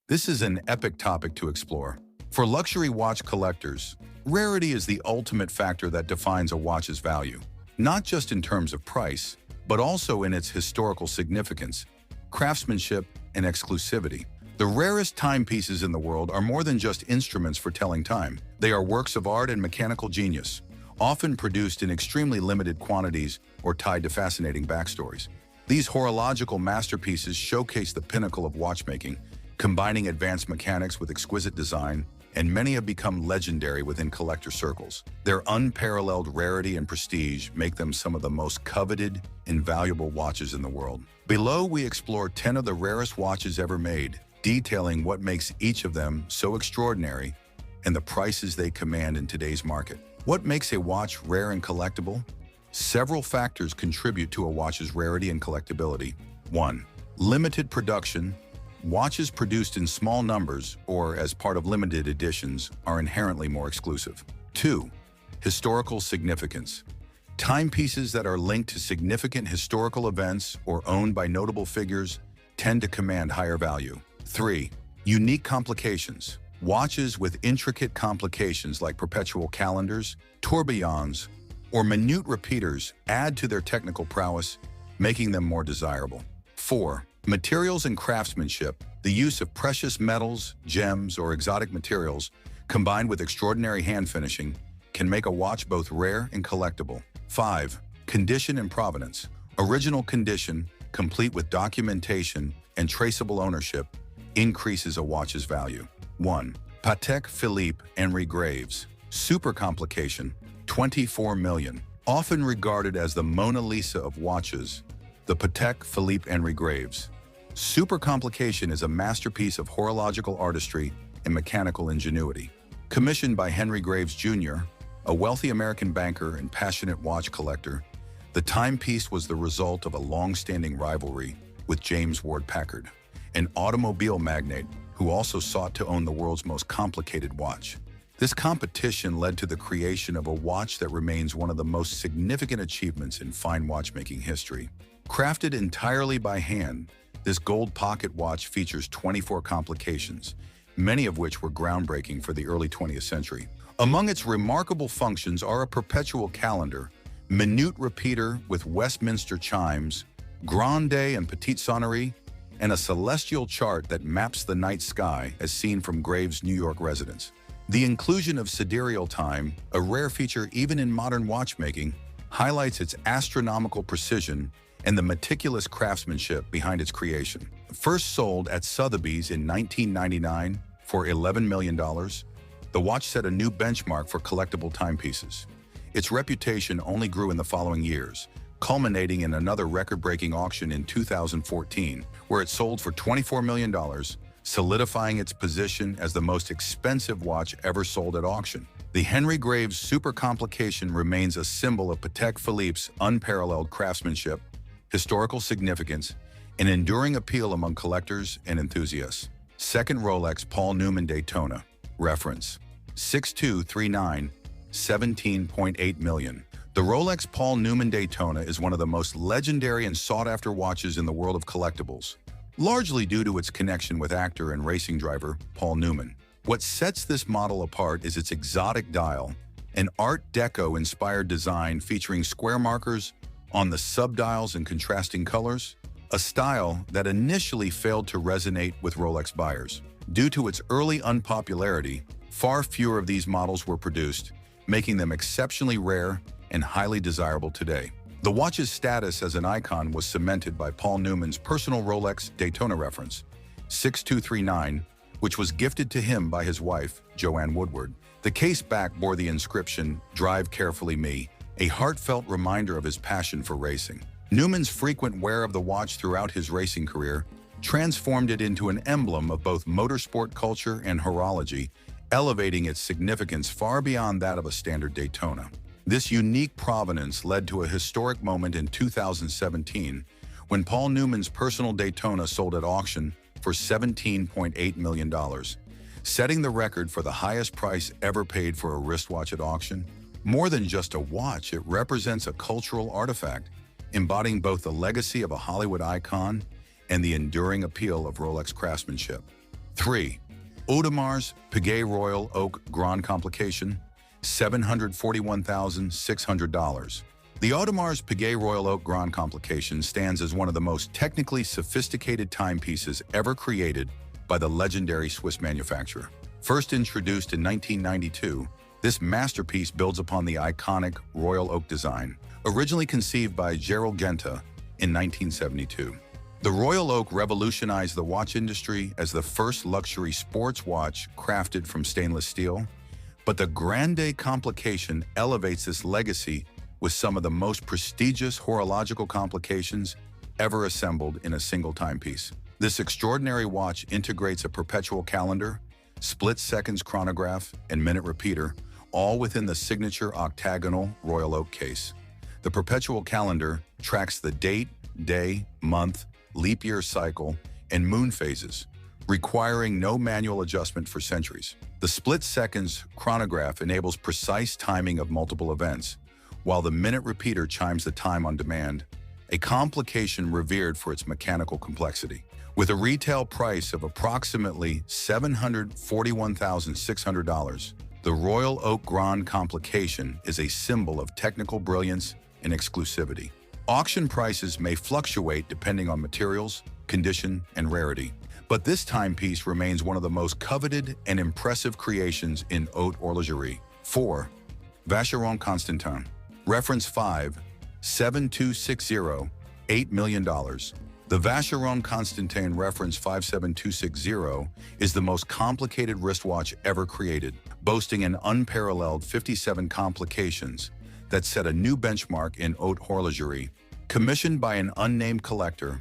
This is an epic topic to explore. For luxury watch collectors, rarity is the ultimate factor that defines a watch's value, not just in terms of price, but also in its historical significance, craftsmanship, and exclusivity. The rarest timepieces in the world are more than just instruments for telling time. They are works of art and mechanical genius, often produced in extremely limited quantities or tied to fascinating backstories. These horological masterpieces showcase the pinnacle of watchmaking, combining advanced mechanics with exquisite design, and many have become legendary within collector circles. Their unparalleled rarity and prestige make them some of the most coveted and valuable watches in the world. Below, we explore 10 of the rarest watches ever made, detailing what makes each of them so extraordinary and the prices they command in today's market. What makes a watch rare and collectible? Several factors contribute to a watch's rarity and collectability. 1. Limited production. Watches produced in small numbers or as part of limited editions are inherently more exclusive. 2. Historical significance. Timepieces that are linked to significant historical events or owned by notable figures tend to command higher value. 3. Unique complications. Watches with intricate complications like perpetual calendars, tourbillons, or minute repeaters add to their technical prowess, making them more desirable. 4. Materials and craftsmanship. The use of precious metals, gems, or exotic materials, combined with extraordinary hand finishing, can make a watch both rare and collectible. 5. Condition and provenance. Original condition, complete with documentation and traceable ownership, increases a watch's value. 1. Patek Philippe Henry Graves. Supercomplication, 24 million. Often regarded as the Mona Lisa of watches, the Patek Philippe Henry Graves. Supercomplication is a masterpiece of horological artistry and mechanical ingenuity. Commissioned by Henry Graves Jr., a wealthy American banker and passionate watch collector, the timepiece was the result of a long-standing rivalry with James Ward Packard, an automobile magnate who also sought to own the world's most complicated watch. This competition led to the creation of a watch that remains one of the most significant achievements in fine watchmaking history. Crafted entirely by hand, this gold pocket watch features 24 complications, many of which were groundbreaking for the early 20th century. Among its remarkable functions are a perpetual calendar, minute repeater with Westminster chimes, grande and petite sonnerie, and a celestial chart that maps the night sky as seen from Graves' New York residence. The inclusion of sidereal time, a rare feature even in modern watchmaking, highlights its astronomical precision and the meticulous craftsmanship behind its creation. First sold at Sotheby's in 1999 for $11 million, the watch set a new benchmark for collectible timepieces. Its reputation only grew in the following years, culminating in another record-breaking auction in 2014, where it sold for $24 million, solidifying its position as the most expensive watch ever sold at auction. The Henry Graves Supercomplication remains a symbol of Patek Philippe's unparalleled craftsmanship, historical significance, and enduring appeal among collectors and enthusiasts. Second Rolex Paul Newman Daytona. Reference: 6239, 17.8 million. The Rolex Paul Newman Daytona is one of the most legendary and sought-after watches in the world of collectibles, largely due to its connection with actor and racing driver Paul Newman. What sets this model apart is its exotic dial, an Art Deco-inspired design featuring square markers on the subdials and contrasting colors, a style that initially failed to resonate with Rolex buyers. Due to its early unpopularity, far fewer of these models were produced, making them exceptionally rare and highly desirable today. The watch's status as an icon was cemented by Paul Newman's personal Rolex Daytona reference, 6239, which was gifted to him by his wife, Joanne Woodward. The case back bore the inscription, "Drive carefully me," a heartfelt reminder of his passion for racing. Newman's frequent wear of the watch throughout his racing career transformed it into an emblem of both motorsport culture and horology, elevating its significance far beyond that of a standard Daytona. This unique provenance led to a historic moment in 2017 when Paul Newman's personal Daytona sold at auction for $17.8 million, setting the record for the highest price ever paid for a wristwatch at auction. More than just a watch, it represents a cultural artifact, embodying both the legacy of a Hollywood icon and the enduring appeal of Rolex craftsmanship. 3. Audemars Piguet Royal Oak Grande Complication, $741,600. The Audemars Piguet Royal Oak Grande Complication stands as one of the most technically sophisticated timepieces ever created by the legendary Swiss manufacturer. First introduced in 1992, this masterpiece builds upon the iconic Royal Oak design, originally conceived by Jaeger-LeCoultre in 1972. The Royal Oak revolutionized the watch industry as the first luxury sports watch crafted from stainless steel, but the Grande Complication elevates this legacy with some of the most prestigious horological complications ever assembled in a single timepiece. This extraordinary watch integrates a perpetual calendar, split seconds chronograph, and minute repeater, all within the signature octagonal Royal Oak case. The perpetual calendar tracks the date, day, month, leap year cycle, and moon phases, requiring no manual adjustment for centuries. The split seconds chronograph enables precise timing of multiple events, while the minute repeater chimes the time on demand, a complication revered for its mechanical complexity. With a retail price of approximately $741,600, the Royal Oak Grande Complication is a symbol of technical brilliance and exclusivity. Auction prices may fluctuate depending on materials, condition, and rarity, but this timepiece remains one of the most coveted and impressive creations in haute horlogerie. 4. Vacheron Constantin. Reference 57260, $8 million. The Vacheron Constantin reference 57260 is the most complicated wristwatch ever created, boasting an unparalleled 57 complications that set a new benchmark in haute horlogerie. Commissioned by an unnamed collector,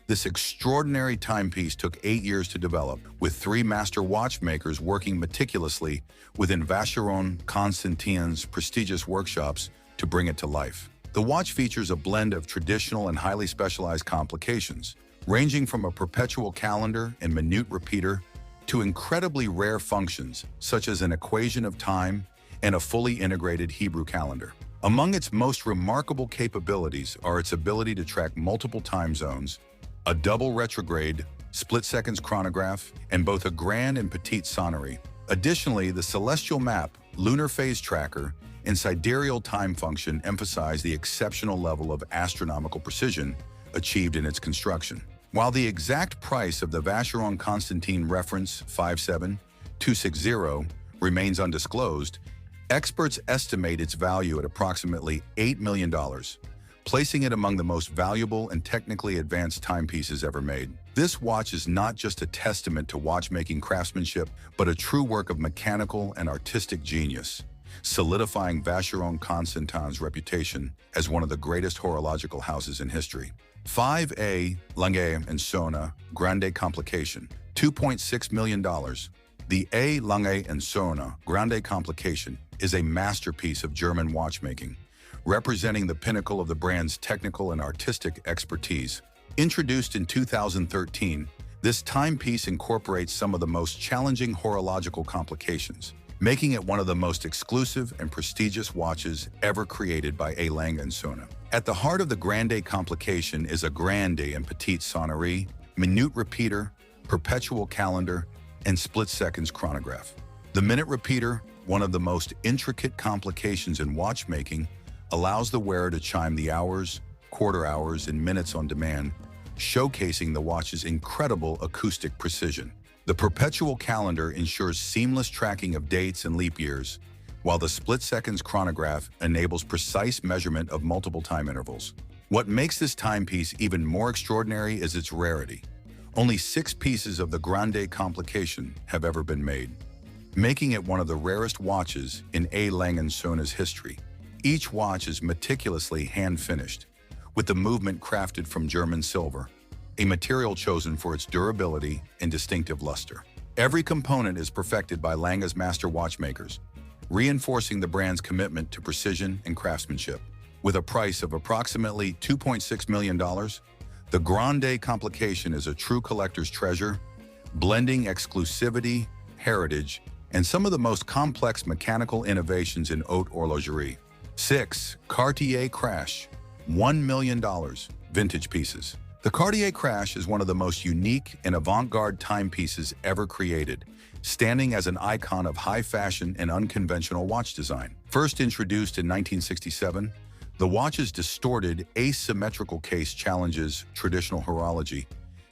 this extraordinary timepiece took 8 years to develop, with 3 master watchmakers working meticulously within Vacheron Constantin's prestigious workshops to bring it to life. The watch features a blend of traditional and highly specialized complications, ranging from a perpetual calendar and minute repeater to incredibly rare functions such as an equation of time and a fully integrated Hebrew calendar. Among its most remarkable capabilities are its ability to track multiple time zones, a double retrograde, split seconds chronograph, and both a grand and petite sonnerie. Additionally, the celestial map, lunar phase tracker, and sidereal time function emphasize the exceptional level of astronomical precision achieved in its construction. While the exact price of the Vacheron Constantin reference 57260 remains undisclosed, experts estimate its value at approximately $8 million, placing it among the most valuable and technically advanced timepieces ever made. This watch is not just a testament to watchmaking craftsmanship, but a true work of mechanical and artistic genius, solidifying Vacheron Constantin's reputation as one of the greatest horological houses in history. 5A Lange and Söhne Grande Complication, $2.6 million. The A. Lange and Söhne Grande Complication is a masterpiece of German watchmaking, representing the pinnacle of the brand's technical and artistic expertise. Introduced in 2013, this timepiece incorporates some of the most challenging horological complications, making it one of the most exclusive and prestigious watches ever created by A. Lange and Söhne. At the heart of the Grande Complication is a grande and petite sonnerie, minute repeater, perpetual calendar, and split seconds chronograph. The minute repeater, one of the most intricate complications in watchmaking, allows the wearer to chime the hours, quarter hours, and minutes on demand, showcasing the watch's incredible acoustic precision. The perpetual calendar ensures seamless tracking of dates and leap years, while the split seconds chronograph enables precise measurement of multiple time intervals. What makes this timepiece even more extraordinary is its rarity. Only 6 pieces of the Grande Complication have ever been made, making it one of the rarest watches in A. Lange and Söhne's history. Each watch is meticulously hand-finished, with the movement crafted from German silver, a material chosen for its durability and distinctive luster. Every component is perfected by Lange's master watchmakers, reinforcing the brand's commitment to precision and craftsmanship. With a price of approximately $2.6 million, the Grande Complication is a true collector's treasure, blending exclusivity, heritage, and some of the most complex mechanical innovations in haute horlogerie. 6. Cartier Crash, $1 million. Vintage pieces. The Cartier Crash is one of the most unique and avant-garde timepieces ever created, standing as an icon of high fashion and unconventional watch design. First introduced in 1967, the watch's distorted, asymmetrical case challenges traditional horology,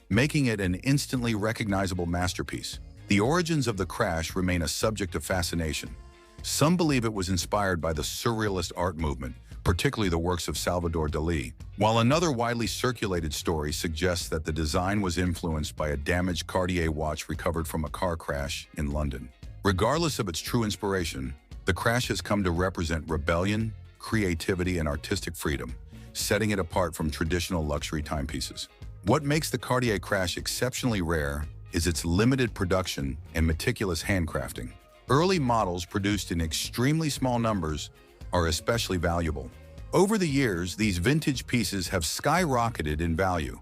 making it an instantly recognizable masterpiece. The origins of the Crash remain a subject of fascination. Some believe it was inspired by the surrealist art movement, particularly the works of Salvador Dalí, while another widely circulated story suggests that the design was influenced by a damaged Cartier watch recovered from a car crash in London. Regardless of its true inspiration, the Crash has come to represent rebellion, creativity, and artistic freedom, setting it apart from traditional luxury timepieces. What makes the Cartier Crash exceptionally rare is its limited production and meticulous handcrafting. Early models produced in extremely small numbers are especially valuable. Over the years, these vintage pieces have skyrocketed in value,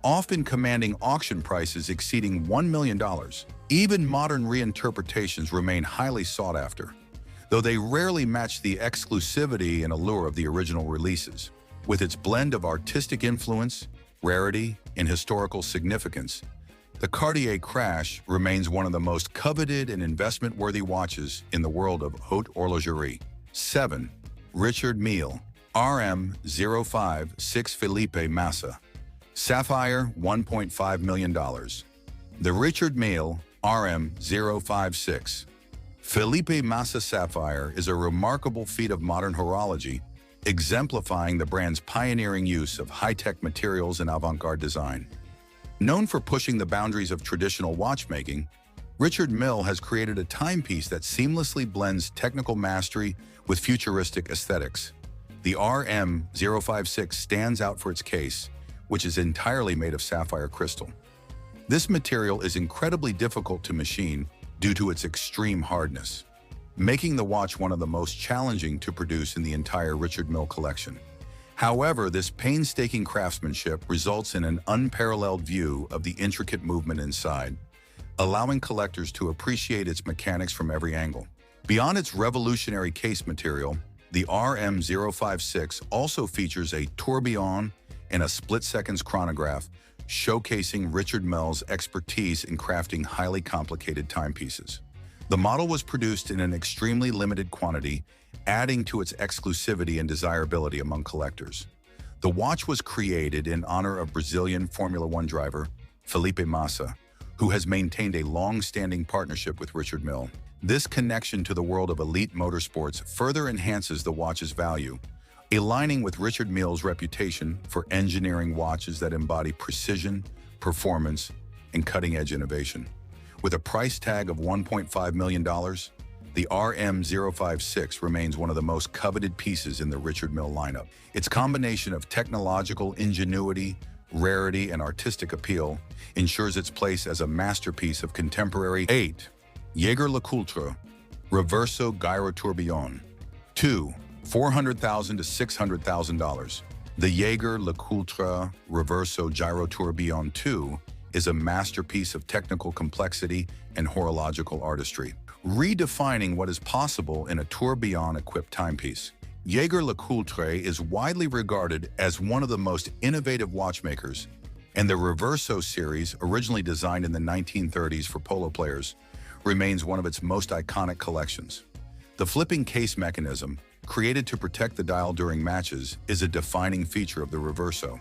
often commanding auction prices exceeding $1 million. Even modern reinterpretations remain highly sought after, though they rarely match the exclusivity and allure of the original releases. With its blend of artistic influence, rarity, and historical significance, the Cartier Crash remains one of the most coveted and investment-worthy watches in the world of haute horlogerie. 7. Richard Mille RM-056 Philippe Massa. Sapphire, $1.5 million. The Richard Mille RM-056 Philippe Massa Sapphire is a remarkable feat of modern horology, exemplifying the brand's pioneering use of high-tech materials and avant-garde design. Known for pushing the boundaries of traditional watchmaking, Richard Mille has created a timepiece that seamlessly blends technical mastery with futuristic aesthetics. The RM-056 stands out for its case, which is entirely made of sapphire crystal. This material is incredibly difficult to machine due to its extreme hardness, making the watch one of the most challenging to produce in the entire Richard Mille collection. However, this painstaking craftsmanship results in an unparalleled view of the intricate movement inside, allowing collectors to appreciate its mechanics from every angle. Beyond its revolutionary case material, the RM-056 also features a tourbillon and a split-seconds chronograph, showcasing Richard Mille's expertise in crafting highly complicated timepieces. The model was produced in an extremely limited quantity, adding to its exclusivity and desirability among collectors. The watch was created in honor of Brazilian Formula One driver Felipe Massa, who has maintained a long-standing partnership with Richard Mille. This connection to the world of elite motorsports further enhances the watch's value, aligning with Richard Mille's reputation for engineering watches that embody precision, performance, and cutting-edge innovation. With a price tag of $1.5 million, the RM-056 remains one of the most coveted pieces in the Richard Mille lineup. Its combination of technological ingenuity, rarity, and artistic appeal ensures its place as a masterpiece of contemporary. 8. Jaeger-LeCoultre Reverso Gyro Tourbillon. 2. $400,000 to $600,000. The Jaeger-LeCoultre Reverso Gyro Tourbillon 2 is a masterpiece of technical complexity and horological artistry, redefining what is possible in a tourbillon-equipped timepiece. Jaeger-LeCoultre is widely regarded as one of the most innovative watchmakers, and the Reverso series, originally designed in the 1930s for polo players, remains one of its most iconic collections. The flipping case mechanism, created to protect the dial during matches, is a defining feature of the Reverso.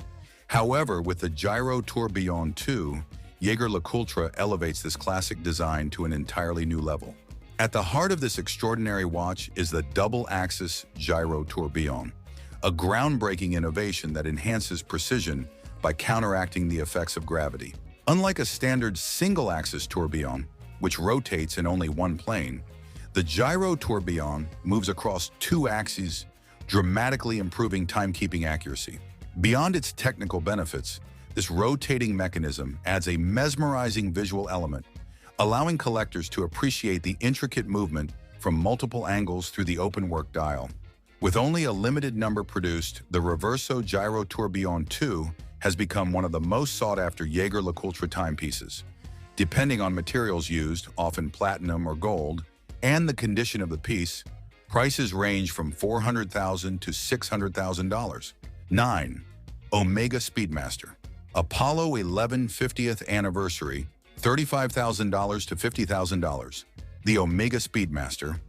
However, with the Gyro Tourbillon 2, Jaeger-LeCoultre elevates this classic design to an entirely new level. At the heart of this extraordinary watch is the double-axis Gyro Tourbillon, a groundbreaking innovation that enhances precision by counteracting the effects of gravity. Unlike a standard single-axis tourbillon, which rotates in only one plane, the Gyro Tourbillon moves across two axes, dramatically improving timekeeping accuracy. Beyond its technical benefits, this rotating mechanism adds a mesmerizing visual element, allowing collectors to appreciate the intricate movement from multiple angles through the open-work dial. With only a limited number produced, the Reverso Gyro Tourbillon 2 has become one of the most sought-after Jaeger-LeCoultre timepieces. Depending on materials used, often platinum or gold, and the condition of the piece, prices range from $400,000 to $600,000. 9. Omega Speedmaster. Apollo 11 50th Anniversary, $35,000 to $50,000. The Omega Speedmaster.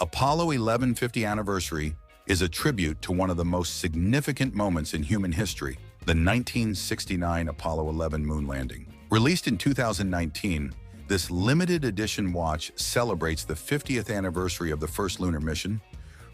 Apollo 11 50th Anniversary is a tribute to one of the most significant moments in human history, the 1969 Apollo 11 moon landing. Released in 2019, this limited edition watch celebrates the 50th anniversary of the first lunar mission,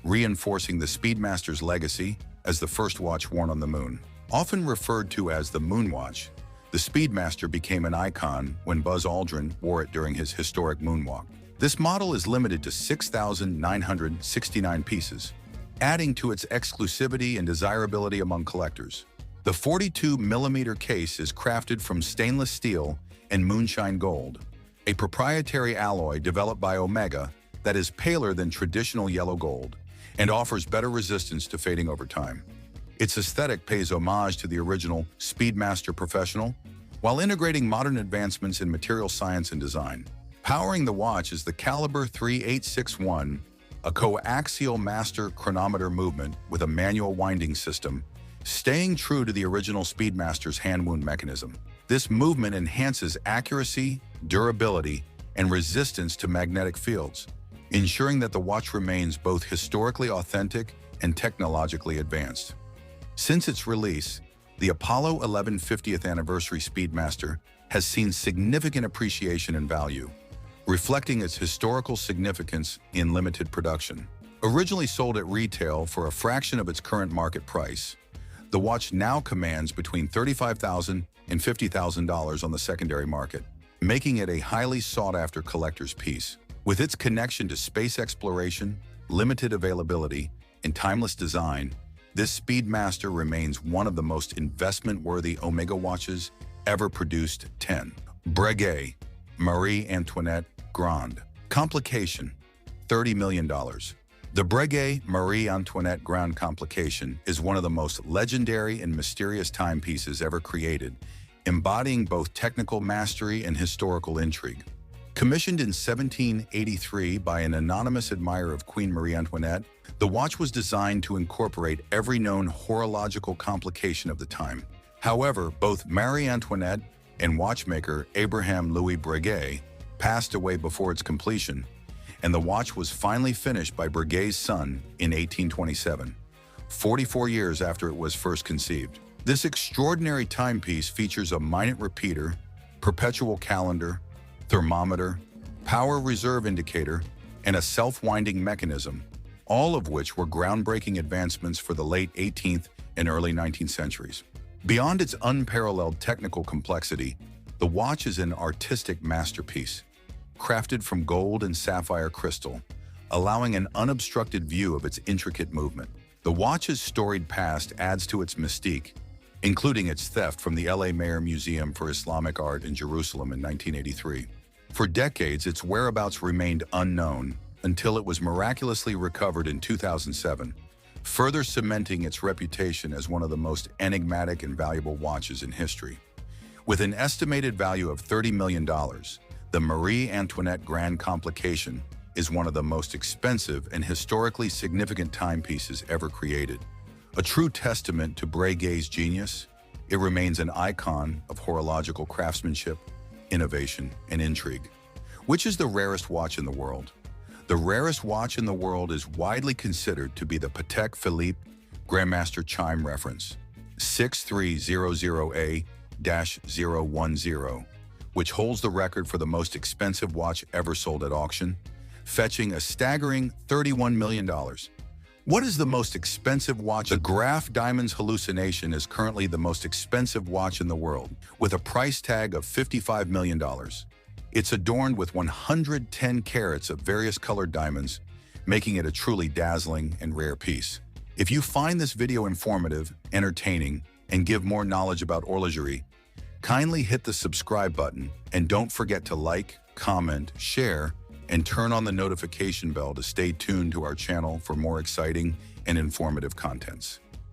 reinforcing the Speedmaster's legacy as the first watch worn on the moon. Often referred to as the Moon Watch, the Speedmaster became an icon when Buzz Aldrin wore it during his historic moonwalk. This model is limited to 6,969 pieces, adding to its exclusivity and desirability among collectors. The 42mm case is crafted from stainless steel and moonshine gold, a proprietary alloy developed by Omega that is paler than traditional yellow gold and offers better resistance to fading over time. Its aesthetic pays homage to the original Speedmaster Professional, while integrating modern advancements in material science and design. Powering the watch is the Caliber 3861, a coaxial master chronometer movement with a manual winding system, staying true to the original Speedmaster's hand wound mechanism. This movement enhances accuracy, durability, and resistance to magnetic fields, ensuring that the watch remains both historically authentic and technologically advanced. Since its release, the Apollo 11 50th Anniversary Speedmaster has seen significant appreciation in value, reflecting its historical significance in limited production. Originally sold at retail for a fraction of its current market price, the watch now commands between $35,000 and $50,000 on the secondary market, making it a highly sought-after collector's piece. With its connection to space exploration, limited availability, and timeless design, this Speedmaster remains one of the most investment-worthy Omega watches ever produced. 10. Breguet, Marie Antoinette Grande Complication, $30 million. The Breguet Marie Antoinette Grande Complication is one of the most legendary and mysterious timepieces ever created, embodying both technical mastery and historical intrigue. Commissioned in 1783 by an anonymous admirer of Queen Marie Antoinette, the watch was designed to incorporate every known horological complication of the time. However, both Marie Antoinette and watchmaker Abraham Louis Breguet passed away before its completion, and the watch was finally finished by Breguet's son in 1827, 44 years after it was first conceived. This extraordinary timepiece features a minute repeater, perpetual calendar, thermometer, power reserve indicator, and a self-winding mechanism, all of which were groundbreaking advancements for the late 18th and early 19th centuries. Beyond its unparalleled technical complexity, the watch is an artistic masterpiece, crafted from gold and sapphire crystal, allowing an unobstructed view of its intricate movement. The watch's storied past adds to its mystique, including its theft from the LA Mayer Museum for Islamic Art in Jerusalem in 1983. For decades, its whereabouts remained unknown until it was miraculously recovered in 2007, further cementing its reputation as one of the most enigmatic and valuable watches in history. With an estimated value of $30 million, the Marie Antoinette Grande Complication is one of the most expensive and historically significant timepieces ever created. A true testament to Breguet's genius, it remains an icon of horological craftsmanship, innovation, and intrigue. Which is the rarest watch in the world? The rarest watch in the world is widely considered to be the Patek Philippe Grandmaster Chime Reference 6300A-010, which holds the record for the most expensive watch ever sold at auction, fetching a staggering $31 million. What is the most expensive watch? The Graf Diamonds Hallucination is currently the most expensive watch in the world, with a price tag of $55 million. It's adorned with 110 carats of various colored diamonds, making it a truly dazzling and rare piece. If you find this video informative, entertaining, and give more knowledge about horlogerie, kindly hit the subscribe button and don't forget to like, comment, share, and turn on the notification bell to stay tuned to our channel for more exciting and informative contents.